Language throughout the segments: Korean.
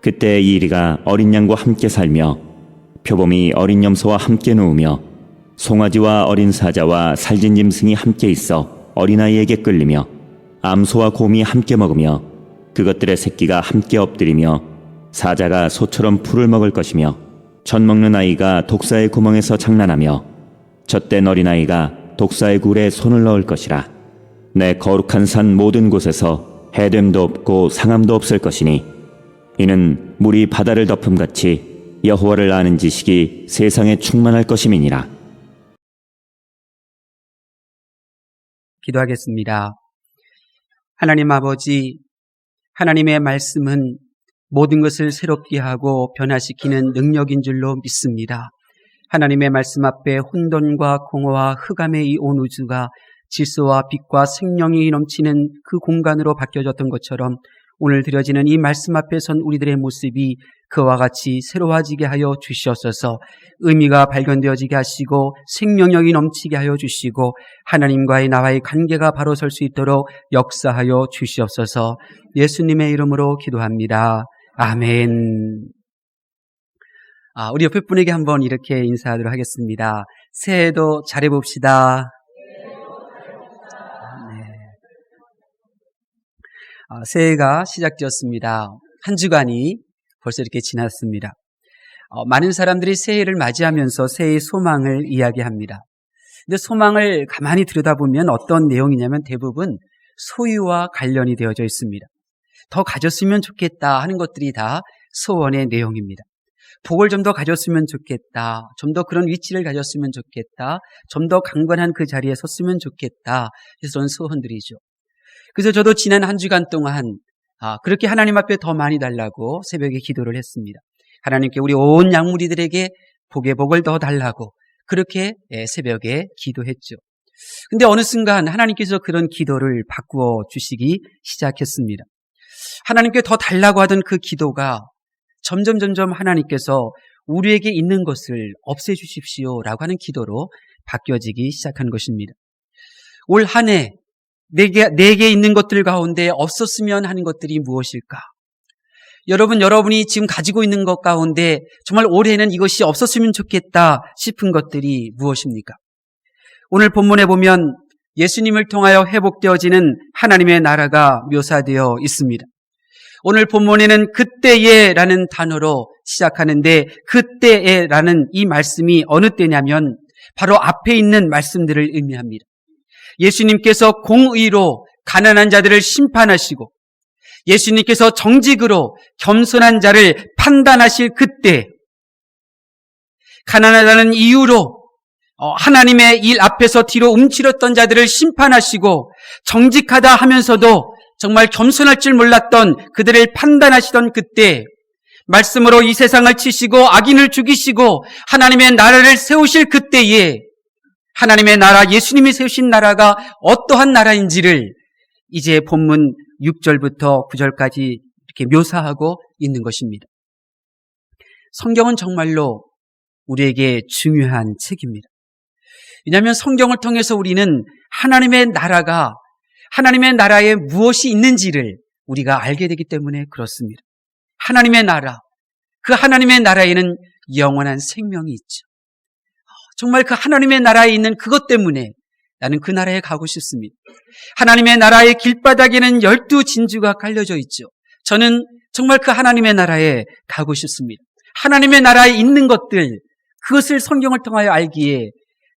그때 이리가 어린 양과 함께 살며 표범이 어린 염소와 함께 누우며 송아지와 어린 사자와 살진 짐승이 함께 있어 어린아이에게 끌리며 암소와 곰이 함께 먹으며 그것들의 새끼가 함께 엎드리며 사자가 소처럼 풀을 먹을 것이며 젖 먹는 아이가 독사의 구멍에서 장난하며 젖된 어린아이가 독사의 굴에 손을 넣을 것이라. 내 거룩한 산 모든 곳에서 해됨도 없고 상함도 없을 것이니 이는 물이 바다를 덮음같이 여호와를 아는 지식이 세상에 충만할 것임이니라. 기도하겠습니다. 하나님 아버지, 하나님의 말씀은 모든 것을 새롭게 하고 변화시키는 능력인 줄로 믿습니다. 하나님의 말씀 앞에 혼돈과 공허와 흑암의 이 온 우주가 질서와 빛과 생명이 넘치는 그 공간으로 바뀌어졌던 것처럼 오늘 드려지는 이 말씀 앞에 선 우리들의 모습이 그와 같이 새로워지게 하여 주시옵소서. 의미가 발견되어지게 하시고 생명력이 넘치게 하여 주시고 하나님과의 나와의 관계가 바로 설 수 있도록 역사하여 주시옵소서. 예수님의 이름으로 기도합니다. 아멘. 우리 옆에 분에게 한번 이렇게 인사하도록 하겠습니다. 새해도 잘해봅시다. 새해가 시작되었습니다. 한 주간이 벌써 이렇게 지났습니다. 많은 사람들이 새해를 맞이하면서 새해의 소망을 이야기합니다. 근데 소망을 가만히 들여다보면 어떤 내용이냐면 대부분 소유와 관련이 되어져 있습니다. 더 가졌으면 좋겠다 하는 것들이 다 소원의 내용입니다. 복을 좀 더 가졌으면 좋겠다. 좀 더 그런 위치를 가졌으면 좋겠다. 좀 더 강건한 그 자리에 섰으면 좋겠다. 그런 소원들이죠. 그래서 저도 지난 한 주간 동안 그렇게 하나님 앞에 더 많이 달라고 새벽에 기도를 했습니다. 하나님께 우리 온 양무리들에게 복의 복을 더 달라고 그렇게 새벽에 기도했죠. 근데 어느 순간 하나님께서 그런 기도를 바꾸어 주시기 시작했습니다. 하나님께 더 달라고 하던 그 기도가 점점 하나님께서 우리에게 있는 것을 없애주십시오라고 하는 기도로 바뀌어지기 시작한 것입니다. 올 한 해 내게 있는 것들 가운데 없었으면 하는 것들이 무엇일까? 여러분이 지금 가지고 있는 것 가운데 정말 올해는 이것이 없었으면 좋겠다 싶은 것들이 무엇입니까? 오늘 본문에 보면 예수님을 통하여 회복되어지는 하나님의 나라가 묘사되어 있습니다. 오늘 본문에는 그때에라는 단어로 시작하는데 그때에라는 이 말씀이 어느 때냐면 바로 앞에 있는 말씀들을 의미합니다. 예수님께서 공의로 가난한 자들을 심판하시고 예수님께서 정직으로 겸손한 자를 판단하실 그때 가난하다는 이유로 하나님의 일 앞에서 뒤로 움츠렸던 자들을 심판하시고 정직하다 하면서도 정말 겸손할 줄 몰랐던 그들을 판단하시던 그때 말씀으로 이 세상을 치시고 악인을 죽이시고 하나님의 나라를 세우실 그때에 하나님의 나라, 예수님이 세우신 나라가 어떠한 나라인지를 이제 본문 6절부터 9절까지 이렇게 묘사하고 있는 것입니다. 성경은 정말로 우리에게 중요한 책입니다. 왜냐하면 성경을 통해서 우리는 하나님의 나라에 무엇이 있는지를 우리가 알게 되기 때문에 그렇습니다. 하나님의 나라, 그 하나님의 나라에는 영원한 생명이 있죠. 정말 그 하나님의 나라에 있는 그것 때문에 나는 그 나라에 가고 싶습니다. 하나님의 나라의 길바닥에는 12진주가 깔려져 있죠. 저는 정말 그 하나님의 나라에 가고 싶습니다. 하나님의 나라에 있는 것들, 그것을 성경을 통하여 알기에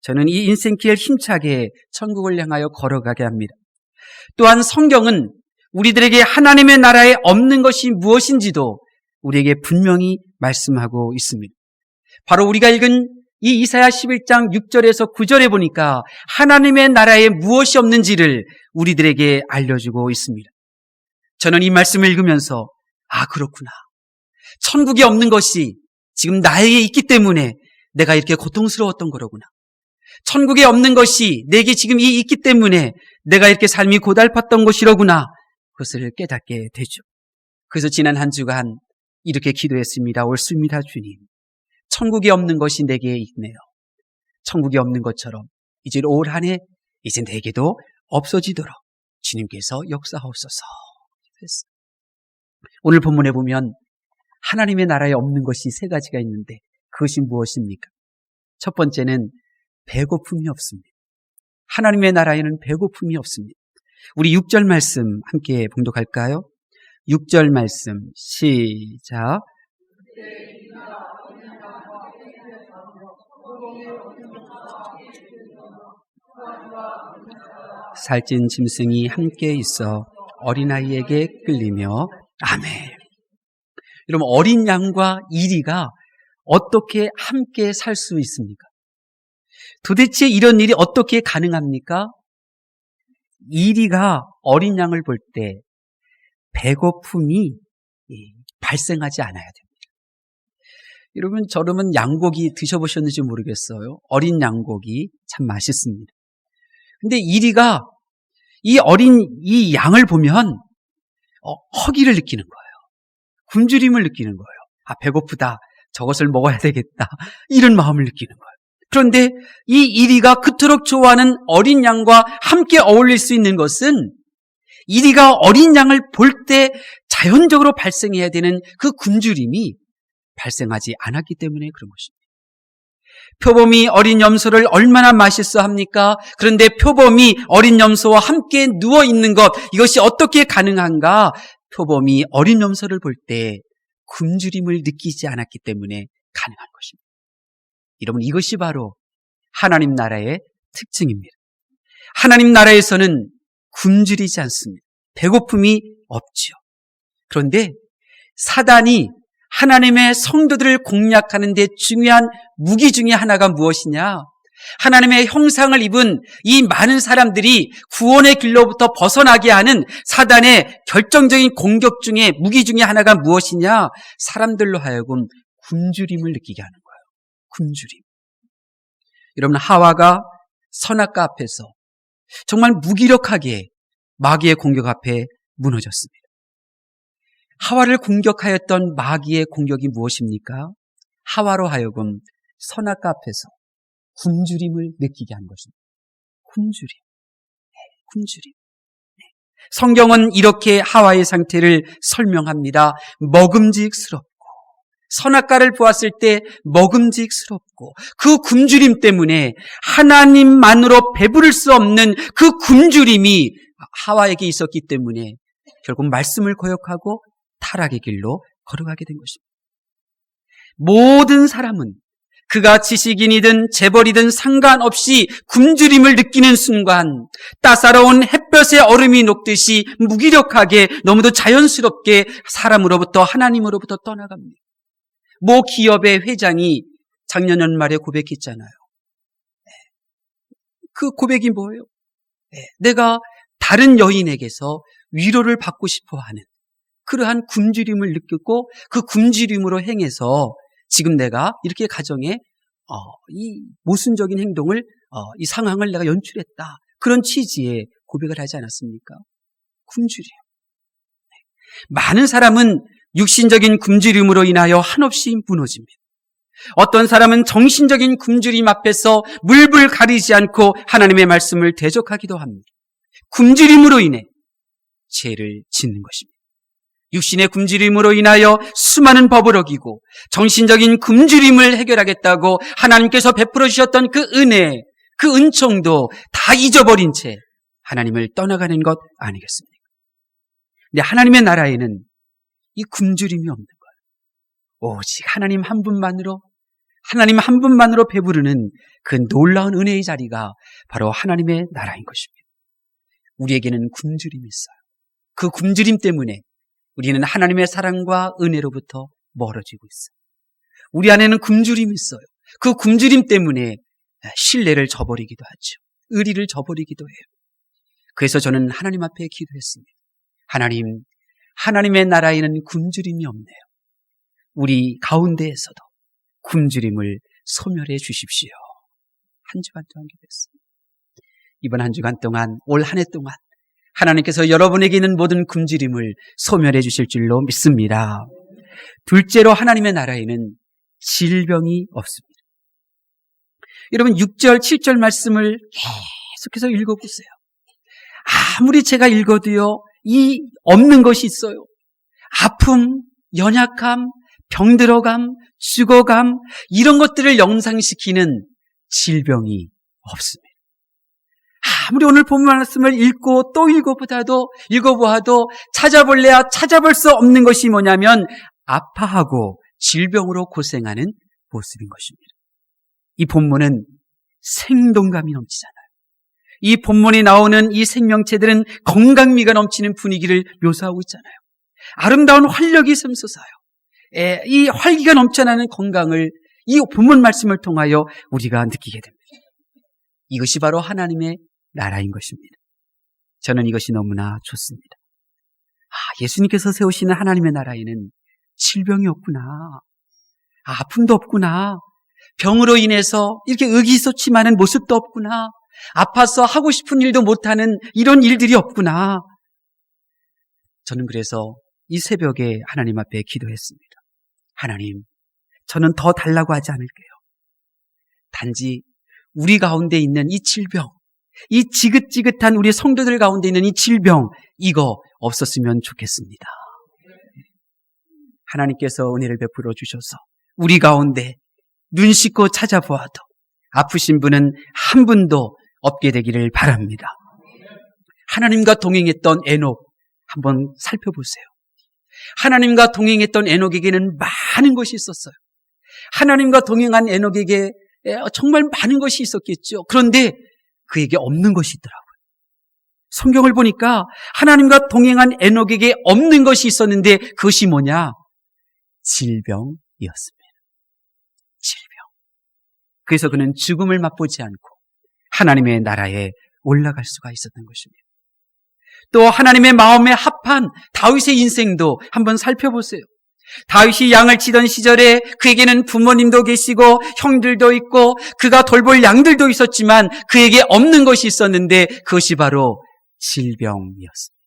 저는 이 인생길 힘차게 천국을 향하여 걸어가게 합니다. 또한 성경은 우리들에게 하나님의 나라에 없는 것이 무엇인지도 우리에게 분명히 말씀하고 있습니다. 바로 우리가 읽은 이 이사야 11장 6절에서 9절에 보니까 하나님의 나라에 무엇이 없는지를 우리들에게 알려주고 있습니다. 저는 이 말씀을 읽으면서 그렇구나. 천국이 없는 것이 지금 나에게 있기 때문에 내가 이렇게 고통스러웠던 거로구나. 천국에 없는 것이 내게 지금 있기 때문에 내가 이렇게 삶이 고달팠던 것이로구나. 그것을 깨닫게 되죠. 그래서 지난 한 주간 이렇게 기도했습니다. 옳습니다, 주님. 천국이 없는 것이 내게 있네요. 천국이 없는 것처럼 이제 올 한 해 이제 내게도 없어지도록 주님께서 역사하옵소서. 오늘 본문에 보면 하나님의 나라에 없는 것이 세 가지가 있는데 그것이 무엇입니까? 첫 번째는 배고픔이 없습니다. 하나님의 나라에는 배고픔이 없습니다. 우리 6절 말씀 함께 봉독할까요? 6절 말씀 시작. 살찐 짐승이 함께 있어 어린아이에게 끌리며 아멘. 여러분, 어린 양과 이리가 어떻게 함께 살 수 있습니까? 도대체 이런 일이 어떻게 가능합니까? 이리가 어린 양을 볼 때 배고픔이 발생하지 않아야 됩니다. 여러분, 저러면 양고기 드셔보셨는지 모르겠어요. 어린 양고기 참 맛있습니다. 근데 이리가 이 양을 보면 허기를 느끼는 거예요. 굶주림을 느끼는 거예요. 아, 배고프다. 저것을 먹어야 되겠다. 이런 마음을 느끼는 거예요. 그런데 이 이리가 그토록 좋아하는 어린 양과 함께 어울릴 수 있는 것은 이리가 어린 양을 볼 때 자연적으로 발생해야 되는 그 굶주림이 발생하지 않았기 때문에 그런 것입니다. 표범이 어린 염소를 얼마나 맛있어 합니까? 그런데 표범이 어린 염소와 함께 누워 있는 것, 이것이 어떻게 가능한가? 표범이 어린 염소를 볼 때 굶주림을 느끼지 않았기 때문에 가능한 것입니다. 여러분, 이것이 바로 하나님 나라의 특징입니다. 하나님 나라에서는 굶주리지 않습니다. 배고픔이 없지요. 그런데 사단이 하나님의 성도들을 공략하는 데 중요한 무기 중에 하나가 무엇이냐? 하나님의 형상을 입은 이 많은 사람들이 구원의 길로부터 벗어나게 하는 사단의 결정적인 공격 중에 무기 중에 하나가 무엇이냐? 사람들로 하여금 굶주림을 느끼게 하는 거예요. 굶주림. 여러분, 하와가 선악과 앞에서 정말 무기력하게 마귀의 공격 앞에 무너졌습니다. 하와를 공격하였던 마귀의 공격이 무엇입니까? 하와로 하여금 선악과 앞에서 굶주림을 느끼게 한 것입니다. 굶주림. 굶주림. 성경은 이렇게 하와의 상태를 설명합니다. 먹음직스럽고, 선악과를 보았을 때 먹음직스럽고, 그 굶주림 때문에 하나님만으로 배부를 수 없는 그 굶주림이 하와에게 있었기 때문에 결국 말씀을 거역하고 타락의 길로 걸어가게 된 것입니다. 모든 사람은 그가 지식인이든 재벌이든 상관없이 굶주림을 느끼는 순간 따사로운 햇볕에 얼음이 녹듯이 무기력하게 너무도 자연스럽게 사람으로부터 하나님으로부터 떠나갑니다. 모 기업의 회장이 작년 연말에 고백했잖아요. 그 고백이 뭐예요? 내가 다른 여인에게서 위로를 받고 싶어 하는 그러한 굶주림을 느꼈고 그 굶주림으로 행해서 지금 내가 이렇게 가정에 이 모순적인 행동을 이 상황을 내가 연출했다. 그런 취지의 고백을 하지 않았습니까? 굶주림. 많은 사람은 육신적인 굶주림으로 인하여 한없이 무너집니다. 어떤 사람은 정신적인 굶주림 앞에서 물불 가리지 않고 하나님의 말씀을 대적하기도 합니다. 굶주림으로 인해 죄를 짓는 것입니다. 육신의 굶주림으로 인하여 수많은 법을 어기고 정신적인 굶주림을 해결하겠다고 하나님께서 베풀어 주셨던 그 은혜, 그 은총도 다 잊어버린 채 하나님을 떠나가는 것 아니겠습니까? 근데 하나님의 나라에는 이 굶주림이 없는 거예요. 오직 하나님 한 분만으로 배부르는 그 놀라운 은혜의 자리가 바로 하나님의 나라인 것입니다. 우리에게는 굶주림이 있어요. 그 굶주림 때문에 우리는 하나님의 사랑과 은혜로부터 멀어지고 있어요. 우리 안에는 굶주림이 있어요. 그 굶주림 때문에 신뢰를 저버리기도 하죠. 의리를 저버리기도 해요. 그래서 저는 하나님 앞에 기도했습니다. 하나님, 하나님의 나라에는 굶주림이 없네요. 우리 가운데에서도 굶주림을 소멸해 주십시오. 한 주간 동안 기도했습니다. 이번 한 주간 동안, 올 한 해 동안 하나님께서 여러분에게 있는 모든 굶주림을 소멸해 주실 줄로 믿습니다. 둘째로 하나님의 나라에는 질병이 없습니다. 여러분 6절, 7절 말씀을 계속해서 읽어보세요. 아무리 제가 읽어도요, 이 없는 것이 있어요. 아픔, 연약함, 병들어감, 죽어감, 이런 것들을 영상시키는 질병이 없습니다. 아무리 오늘 본 말씀을 읽고 또 읽어보아도 찾아볼래야 찾아볼 수 없는 것이 뭐냐면 아파하고 질병으로 고생하는 모습인 것입니다. 이 본문은 생동감이 넘치잖아요. 이 본문에 나오는 이 생명체들은 건강미가 넘치는 분위기를 묘사하고 있잖아요. 아름다운 활력이 샘솟아요. 이 활기가 넘쳐나는 건강을 이 본문 말씀을 통하여 우리가 느끼게 됩니다. 이것이 바로 하나님의 나라인 것입니다. 저는 이것이 너무나 좋습니다. 예수님께서 세우시는 하나님의 나라에는 질병이 없구나. 아픔도 없구나. 병으로 인해서 이렇게 의기소침하는 모습도 없구나. 아파서 하고 싶은 일도 못하는 이런 일들이 없구나. 저는 그래서 이 새벽에 하나님 앞에 기도했습니다. 하나님, 저는 더 달라고 하지 않을게요. 단지 우리 가운데 있는 이 질병, 이 지긋지긋한 우리 성도들 가운데 있는 이 질병, 이거 없었으면 좋겠습니다. 하나님께서 은혜를 베풀어 주셔서 우리 가운데 눈 씻고 찾아보아도 아프신 분은 한 분도 없게 되기를 바랍니다. 하나님과 동행했던 에녹 한번 살펴보세요. 하나님과 동행했던 에녹에게는 많은 것이 있었어요. 하나님과 동행한 에녹에게 정말 많은 것이 있었겠죠. 그런데 그에게 없는 것이 있더라고요. 성경을 보니까 하나님과 동행한 에녹에게 없는 것이 있었는데 그것이 뭐냐? 질병이었습니다. 질병. 그래서 그는 죽음을 맛보지 않고 하나님의 나라에 올라갈 수가 있었던 것입니다. 또 하나님의 마음에 합한 다윗의 인생도 한번 살펴보세요. 다윗이 양을 치던 시절에 그에게는 부모님도 계시고 형들도 있고 그가 돌볼 양들도 있었지만 그에게 없는 것이 있었는데 그것이 바로 질병이었습니다.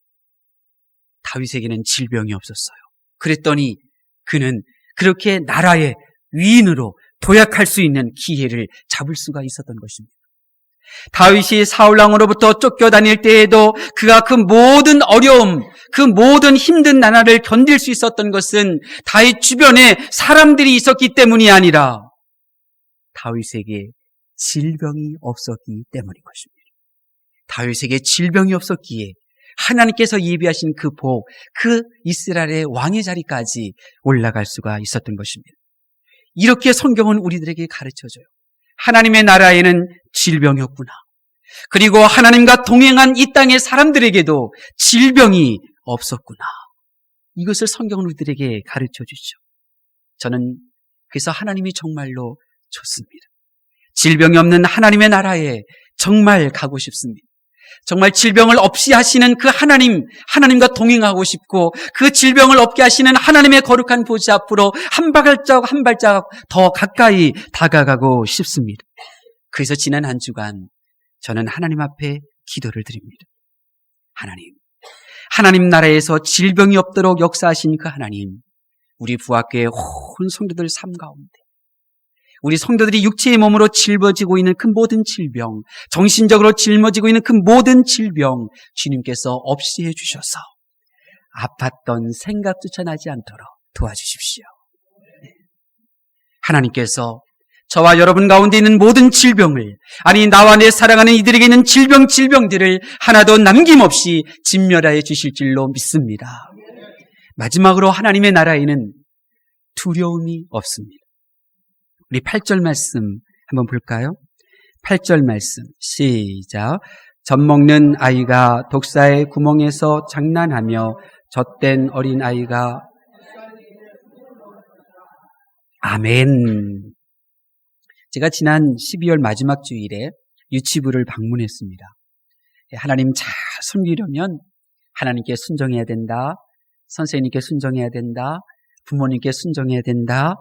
다윗에게는 질병이 없었어요. 그랬더니 그는 그렇게 나라의 위인으로 도약할 수 있는 기회를 잡을 수가 있었던 것입니다. 다윗이 사울왕으로부터 쫓겨다닐 때에도 그가 그 모든 어려움, 그 모든 힘든 나날을 견딜 수 있었던 것은 다윗 주변에 사람들이 있었기 때문이 아니라 다윗에게 질병이 없었기 때문인 것입니다. 다윗에게 질병이 없었기에 하나님께서 예비하신 그 복, 그 이스라엘의 왕의 자리까지 올라갈 수가 있었던 것입니다. 이렇게 성경은 우리들에게 가르쳐줘요. 하나님의 나라에는 질병이 없구나. 그리고 하나님과 동행한 이 땅의 사람들에게도 질병이 없었구나. 이것을 성경은 우리들에게 가르쳐주죠. 저는 그래서 하나님이 정말로 좋습니다. 질병이 없는 하나님의 나라에 정말 가고 싶습니다. 정말 질병을 없이 하시는 그 하나님과 동행하고 싶고 그 질병을 없게 하시는 하나님의 거룩한 보좌 앞으로 한 발자국 한 발자국 더 가까이 다가가고 싶습니다. 그래서 지난 한 주간 저는 하나님 앞에 기도를 드립니다. 하나님 나라에서 질병이 없도록 역사하신 그 하나님, 우리 부학교의 온 성도들 삶 가운데 우리 성도들이 육체의 몸으로 짊어지고 있는 그 모든 질병, 정신적으로 짊어지고 있는 그 모든 질병 주님께서 없이 해주셔서 아팠던 생각조차 나지 않도록 도와주십시오. 하나님께서 저와 여러분 가운데 있는 모든 질병을, 아니 나와 내 사랑하는 이들에게 있는 질병들을 하나도 남김없이 진멸하여 주실 줄로 믿습니다. 마지막으로 하나님의 나라에는 두려움이 없습니다. 우리 8절 말씀 한번 볼까요? 8절 말씀 시작. 젖 먹는 아이가 독사의 구멍에서 장난하며 젖된 어린 아이가 아멘. 제가 지난 12월 마지막 주일에 유치부를 방문했습니다. 하나님 잘 섬기려면 하나님께 순종해야 된다. 선생님께 순종해야 된다. 부모님께 순종해야 된다.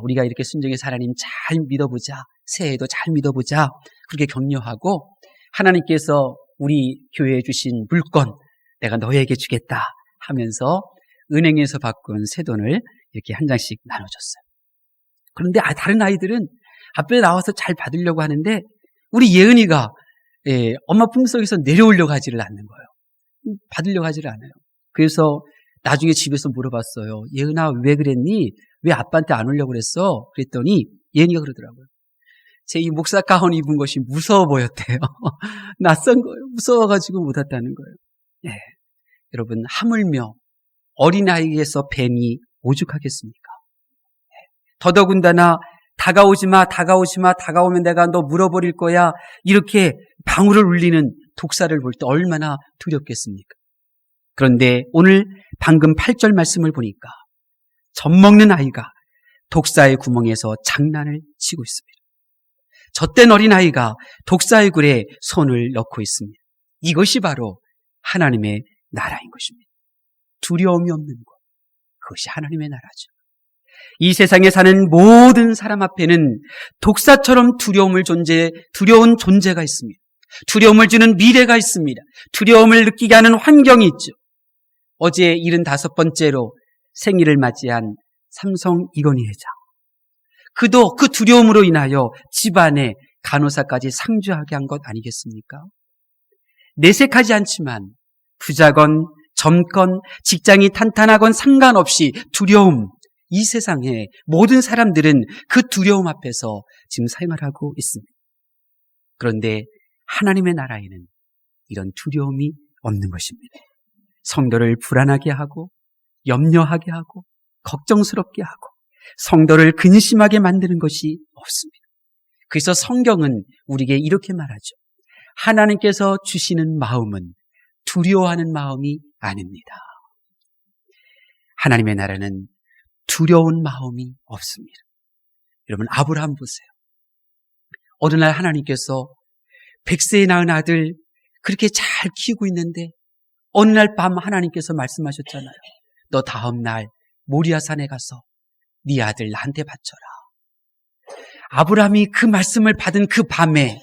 우리가 이렇게 순종해서 하나님 잘 믿어보자. 새해에도 잘 믿어보자. 그렇게 격려하고 하나님께서 우리 교회에 주신 물건 내가 너에게 주겠다 하면서 은행에서 바꾼 새돈을 이렇게 한 장씩 나눠줬어요. 그런데 다른 아이들은 앞에 나와서 잘 받으려고 하는데 우리 예은이가 엄마 품속에서 내려오려고 하지를 않는 거예요. 받으려고 하지를 않아요. 그래서 나중에 집에서 물어봤어요. 예은아 왜 그랬니? 왜 아빠한테 안 오려고 그랬어? 그랬더니 예은이가 그러더라고요. 제 이 목사 가운 입은 것이 무서워 보였대요. 낯선 거예요. 무서워가지고 못 왔다는 거예요. 예. 여러분, 하물며 어린아이에서 뱀이 오죽하겠습니까? 더더군다나 다가오지 마, 다가오지 마, 다가오면 내가 너 물어버릴 거야. 이렇게 방울을 울리는 독사를 볼 때 얼마나 두렵겠습니까? 그런데 오늘 방금 8절 말씀을 보니까 젖먹는 아이가 독사의 구멍에서 장난을 치고 있습니다. 젖된 어린아이가 독사의 굴에 손을 넣고 있습니다. 이것이 바로 하나님의 나라인 것입니다. 두려움이 없는 곳, 그것이 하나님의 나라죠. 이 세상에 사는 모든 사람 앞에는 독사처럼 두려운 존재가 있습니다. 두려움을 주는 미래가 있습니다. 두려움을 느끼게 하는 환경이 있죠. 어제 75번째로 생일을 맞이한 삼성 이건희 회장. 그도 그 두려움으로 인하여 집안에 간호사까지 상주하게 한 것 아니겠습니까? 내색하지 않지만 부자건 젊건 직장이 탄탄하건 상관없이 두려움, 이 세상에 모든 사람들은 그 두려움 앞에서 지금 생활하고 있습니다. 그런데 하나님의 나라에는 이런 두려움이 없는 것입니다. 성도를 불안하게 하고 염려하게 하고 걱정스럽게 하고 성도를 근심하게 만드는 것이 없습니다. 그래서 성경은 우리에게 이렇게 말하죠. 하나님께서 주시는 마음은 두려워하는 마음이 아닙니다. 하나님의 나라는 두려운 마음이 없습니다. 여러분, 아브라함 보세요. 어느 날 하나님께서 100세에 낳은 아들 그렇게 잘 키우고 있는데 어느 날 밤 하나님께서 말씀하셨잖아요. 너 다음 날 모리아산에 가서 네 아들 나한테 바쳐라. 아브라함이 그 말씀을 받은 그 밤에,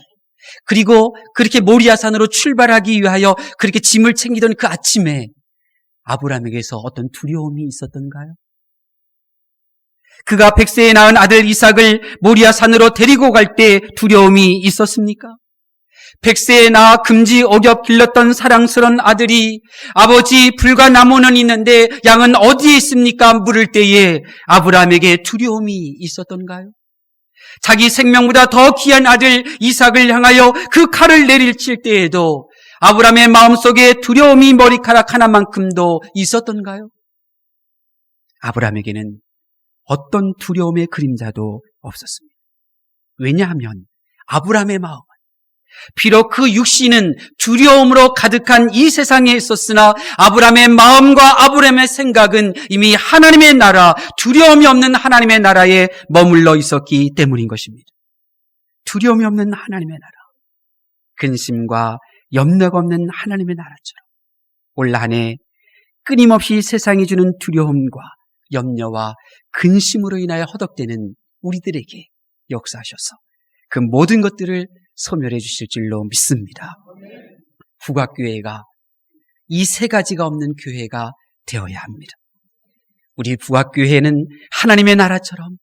그리고 그렇게 모리아산으로 출발하기 위하여 그렇게 짐을 챙기던 그 아침에 아브라함에게서 어떤 두려움이 있었던가요? 그가 100세에 낳은 아들 이삭을 모리아산으로 데리고 갈 때 두려움이 있었습니까? 100세에 낳아 금지 오겹 길렀던 사랑스러운 아들이 아버지 불과 나무는 있는데 양은 어디에 있습니까? 물을 때에 아브라함에게 두려움이 있었던가요? 자기 생명보다 더 귀한 아들 이삭을 향하여 그 칼을 내리칠 때에도 아브라함의 마음속에 두려움이 머리카락 하나만큼도 있었던가요? 아브라함에게는 어떤 두려움의 그림자도 없었습니다. 왜냐하면 아브라함의 마음은 비록 그 육신은 두려움으로 가득한 이 세상에 있었으나 아브라함의 마음과 아브라함의 생각은 이미 하나님의 나라, 두려움이 없는 하나님의 나라에 머물러 있었기 때문인 것입니다. 두려움이 없는 하나님의 나라, 근심과 염려가 없는 하나님의 나라처럼 올 한 해 끊임없이 세상이 주는 두려움과 염려와 근심으로 인하여 허덕대는 우리들에게 역사하셔서 그 모든 것들을 소멸해 주실 줄로 믿습니다. 북악교회가 이 세 가지가 없는 교회가 되어야 합니다. 우리 북악교회는 하나님의 나라처럼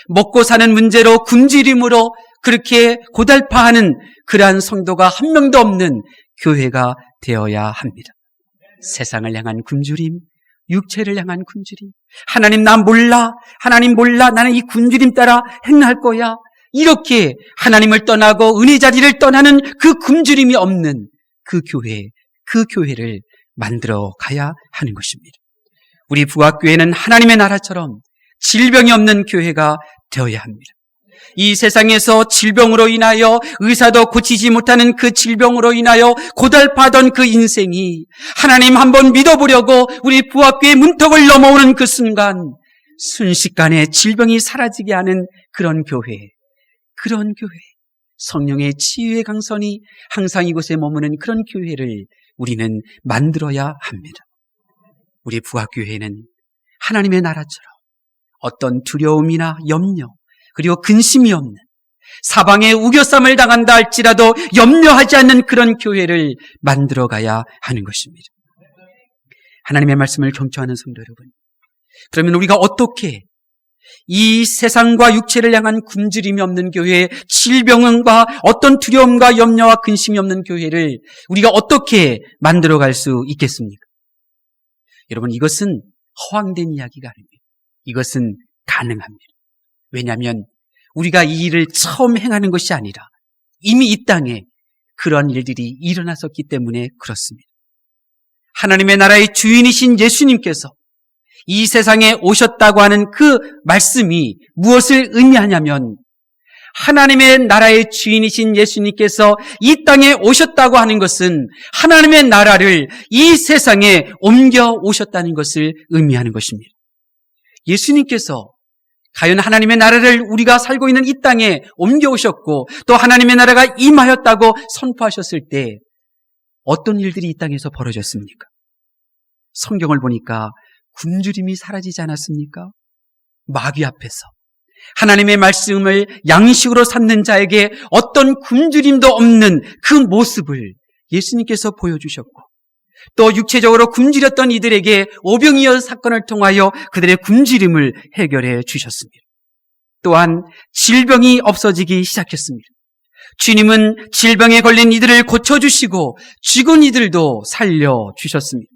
먹고 사는 문제로 굶주림으로 그렇게 고달파하는 그러한 성도가 한 명도 없는 교회가 되어야 합니다. 세상을 향한 굶주림, 육체를 향한 굶주림, 하나님 나 몰라, 하나님 몰라, 나는 이 굶주림 따라 행할 거야, 이렇게 하나님을 떠나고 은혜 자리를 떠나는 그 굶주림이 없는 그 교회를 만들어 가야 하는 것입니다. 우리 부학교회는 하나님의 나라처럼 질병이 없는 교회가 되어야 합니다. 이 세상에서 질병으로 인하여 의사도 고치지 못하는 그 질병으로 인하여 고달파던 그 인생이 하나님 한번 믿어보려고 우리 부학교의 문턱을 넘어오는 그 순간 순식간에 질병이 사라지게 하는 그런 교회, 성령의 치유의 강선이 항상 이곳에 머무는 그런 교회를 우리는 만들어야 합니다. 우리 부학교회는 하나님의 나라처럼 어떤 두려움이나 염려 그리고 근심이 없는, 사방에 우겨쌈을 당한다 할지라도 염려하지 않는 그런 교회를 만들어가야 하는 것입니다. 하나님의 말씀을 경청하는 성도 여러분, 그러면 우리가 어떻게 이 세상과 육체를 향한 굶주림이 없는 교회, 질병과 어떤 두려움과 염려와 근심이 없는 교회를 우리가 어떻게 만들어갈 수 있겠습니까? 여러분, 이것은 허황된 이야기가 아닙니다. 이것은 가능합니다. 왜냐하면 우리가 이 일을 처음 행하는 것이 아니라 이미 이 땅에 그런 일들이 일어났었기 때문에 그렇습니다. 하나님의 나라의 주인이신 예수님께서 이 세상에 오셨다고 하는 그 말씀이 무엇을 의미하냐면 하나님의 나라의 주인이신 예수님께서 이 땅에 오셨다고 하는 것은 하나님의 나라를 이 세상에 옮겨 오셨다는 것을 의미하는 것입니다. 예수님께서 과연 하나님의 나라를 우리가 살고 있는 이 땅에 옮겨 오셨고 또 하나님의 나라가 임하였다고 선포하셨을 때 어떤 일들이 이 땅에서 벌어졌습니까? 성경을 보니까 굶주림이 사라지지 않았습니까? 마귀 앞에서 하나님의 말씀을 양식으로 삼는 자에게 어떤 굶주림도 없는 그 모습을 예수님께서 보여주셨고 또 육체적으로 굶주렸던 이들에게 오병이어 사건을 통하여 그들의 굶주림을 해결해 주셨습니다. 또한 질병이 없어지기 시작했습니다. 주님은 질병에 걸린 이들을 고쳐주시고 죽은 이들도 살려주셨습니다.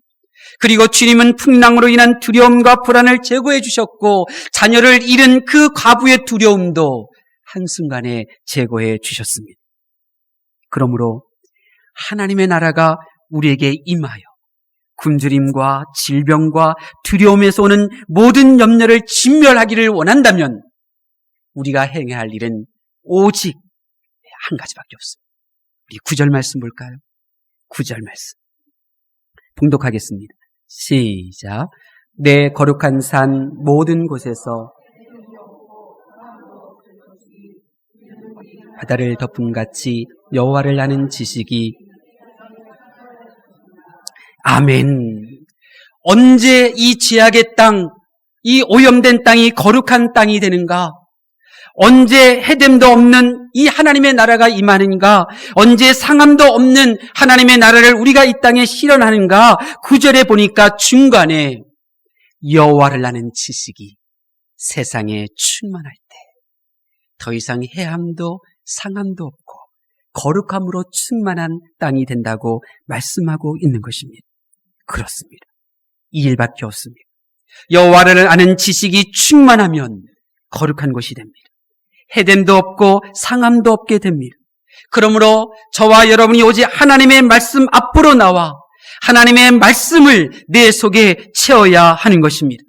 그리고 주님은 풍랑으로 인한 두려움과 불안을 제거해 주셨고 자녀를 잃은 그 과부의 두려움도 한순간에 제거해 주셨습니다. 그러므로 하나님의 나라가 우리에게 임하여 굶주림과 질병과 두려움에서 오는 모든 염려를 진멸하기를 원한다면 우리가 행해야 할 일은 오직 한 가지밖에 없습니다. 우리 9절 말씀 볼까요? 9절 말씀 봉독하겠습니다. 시작. 내 거룩한 산 모든 곳에서 바다를 덮음같이 여호와를 아는 지식이 아멘. 언제 이 죄악의 땅, 이 오염된 땅이 거룩한 땅이 되는가? 언제 해됨도 없는 이 하나님의 나라가 임하는가? 언제 상함도 없는 하나님의 나라를 우리가 이 땅에 실현하는가? 9절에 보니까 중간에 여호와를 아는 지식이 세상에 충만할 때 더 이상 해함도 상함도 없고 거룩함으로 충만한 땅이 된다고 말씀하고 있는 것입니다. 그렇습니다. 이 일밖에 없습니다. 여호와를 아는 지식이 충만하면 거룩한 것이 됩니다. 해됨도 없고 상함도 없게 됩니다. 그러므로 저와 여러분이 오직 하나님의 말씀 앞으로 나와 하나님의 말씀을 내 속에 채워야 하는 것입니다.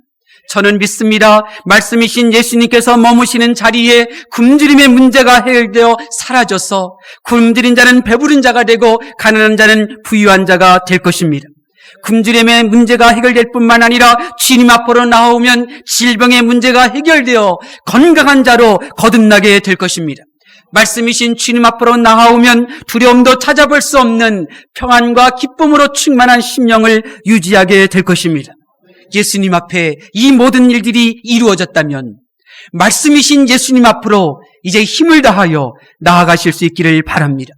저는 믿습니다. 말씀이신 예수님께서 머무시는 자리에 굶주림의 문제가 해결되어 사라져서 굶주린 자는 배부른 자가 되고 가난한 자는 부유한 자가 될 것입니다. 굶주림의 문제가 해결될 뿐만 아니라 주님 앞으로 나오면 질병의 문제가 해결되어 건강한 자로 거듭나게 될 것입니다. 말씀이신 주님 앞으로 나아오면 두려움도 찾아볼 수 없는 평안과 기쁨으로 충만한 심령을 유지하게 될 것입니다. 예수님 앞에 이 모든 일들이 이루어졌다면 말씀이신 예수님 앞으로 이제 힘을 다하여 나아가실 수 있기를 바랍니다.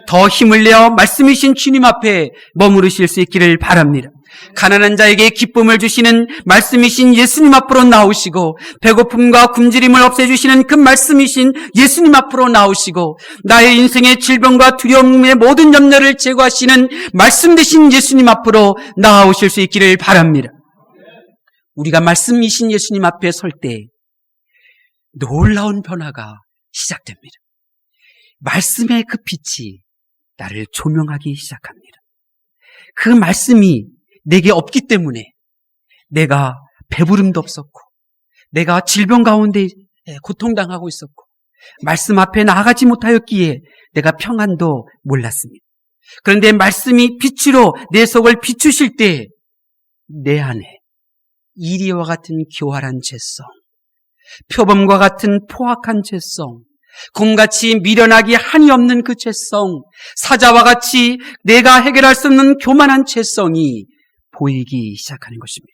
더 힘을 내어 말씀이신 주님 앞에 머무르실 수 있기를 바랍니다. 가난한 자에게 기쁨을 주시는 말씀이신 예수님 앞으로 나오시고 배고픔과 굶주림을 없애주시는 그 말씀이신 예수님 앞으로 나오시고 나의 인생의 질병과 두려움의 모든 염려를 제거하시는 말씀 되신 예수님 앞으로 나오실 수 있기를 바랍니다. 우리가 말씀이신 예수님 앞에 설 때 놀라운 변화가 시작됩니다. 말씀의 그 빛이 나를 조명하기 시작합니다. 그 말씀이 내게 없기 때문에 내가 배부름도 없었고 내가 질병 가운데 고통당하고 있었고 말씀 앞에 나아가지 못하였기에 내가 평안도 몰랐습니다. 그런데 말씀이 빛으로 내 속을 비추실 때 내 안에 이리와 같은 교활한 죄성, 표범과 같은 포악한 죄성, 곰같이 미련하기 한이 없는 그 죄성, 사자와 같이 내가 해결할 수 없는 교만한 죄성이 보이기 시작하는 것입니다.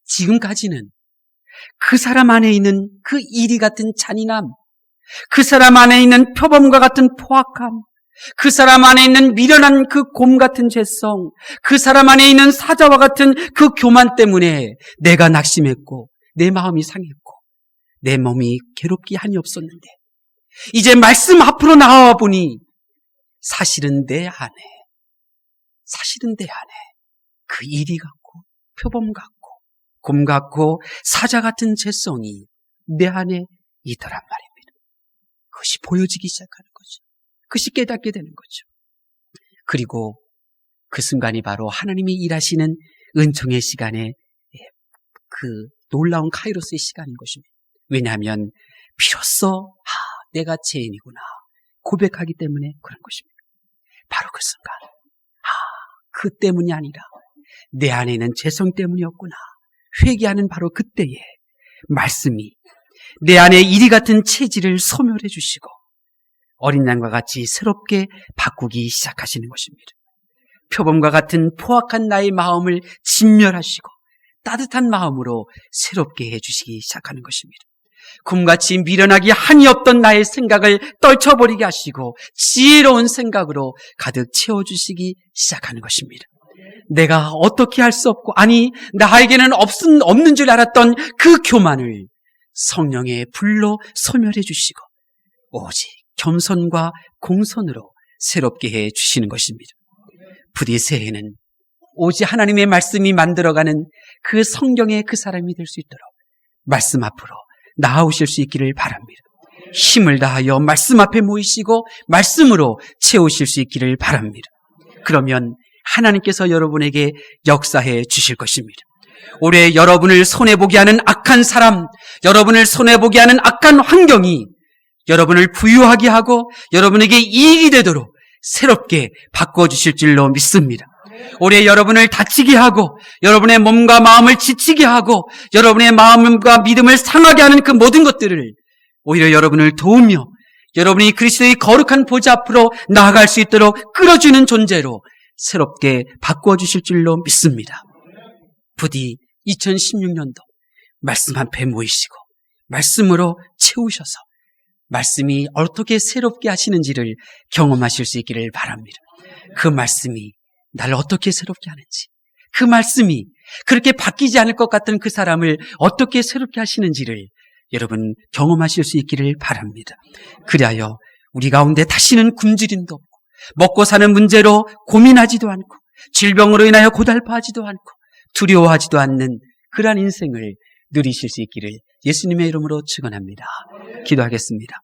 지금까지는 그 사람 안에 있는 그 이리 같은 잔인함, 그 사람 안에 있는 표범과 같은 포악함, 그 사람 안에 있는 미련한 그 곰 같은 죄성, 그 사람 안에 있는 사자와 같은 그 교만 때문에 내가 낙심했고 내 마음이 상했고 내 몸이 괴롭기 한이 없었는데 이제 말씀 앞으로 나와 보니 사실은 내 안에 그 이리 같고 표범 같고 곰 같고 사자 같은 죄성이 내 안에 있더란 말입니다. 그것이 보여지기 시작하는 거죠. 그것이 깨닫게 되는 거죠. 그리고 그 순간이 바로 하나님이 일하시는 은총의 시간에 그 놀라운 카이로스의 시간인 것입니다. 왜냐하면 비로소 내가 죄인이구나 고백하기 때문에 그런 것입니다. 바로 그 순간 그 때문이 아니라 내 안에 있는 죄성 때문이었구나 회개하는 바로 그때에 말씀이 내 안에 이리 같은 체질을 소멸해 주시고 어린 양과 같이 새롭게 바꾸기 시작하시는 것입니다. 표범과 같은 포악한 나의 마음을 진멸하시고 따뜻한 마음으로 새롭게 해주시기 시작하는 것입니다. 곰같이 미련하기 한이 없던 나의 생각을 떨쳐버리게 하시고 지혜로운 생각으로 가득 채워주시기 시작하는 것입니다. 내가 어떻게 할 수 없고 나에게는 없는 줄 알았던 그 교만을 성령의 불로 소멸해 주시고 오직 겸손과 공손으로 새롭게 해 주시는 것입니다. 부디 새해는 오직 하나님의 말씀이 만들어가는 그 성경의 그 사람이 될 수 있도록 말씀 앞으로 나아오실 수 있기를 바랍니다. 힘을 다하여 말씀 앞에 모이시고 말씀으로 채우실 수 있기를 바랍니다. 그러면 하나님께서 여러분에게 역사해 주실 것입니다. 올해 여러분을 손해보게 하는 악한 사람, 여러분을 손해보게 하는 악한 환경이 여러분을 부유하게 하고 여러분에게 이익이 되도록 새롭게 바꿔주실 줄로 믿습니다. 올해 여러분을 다치게 하고 여러분의 몸과 마음을 지치게 하고 여러분의 마음과 믿음을 상하게 하는 그 모든 것들을 오히려 여러분을 도우며 여러분이 그리스도의 거룩한 보좌 앞으로 나아갈 수 있도록 끌어주는 존재로 새롭게 바꿔주실 줄로 믿습니다. 부디 2016년도 말씀 앞에 모이시고 말씀으로 채우셔서 말씀이 어떻게 새롭게 하시는지를 경험하실 수 있기를 바랍니다. 그 말씀이 나를 어떻게 새롭게 하는지, 그 말씀이 그렇게 바뀌지 않을 것 같은 그 사람을 어떻게 새롭게 하시는지를 여러분 경험하실 수 있기를 바랍니다. 그리하여 우리 가운데 다시는 굶주림도 없고 먹고 사는 문제로 고민하지도 않고 질병으로 인하여 고달파하지도 않고 두려워하지도 않는 그러한 인생을 누리실 수 있기를 예수님의 이름으로 축원합니다. 기도하겠습니다.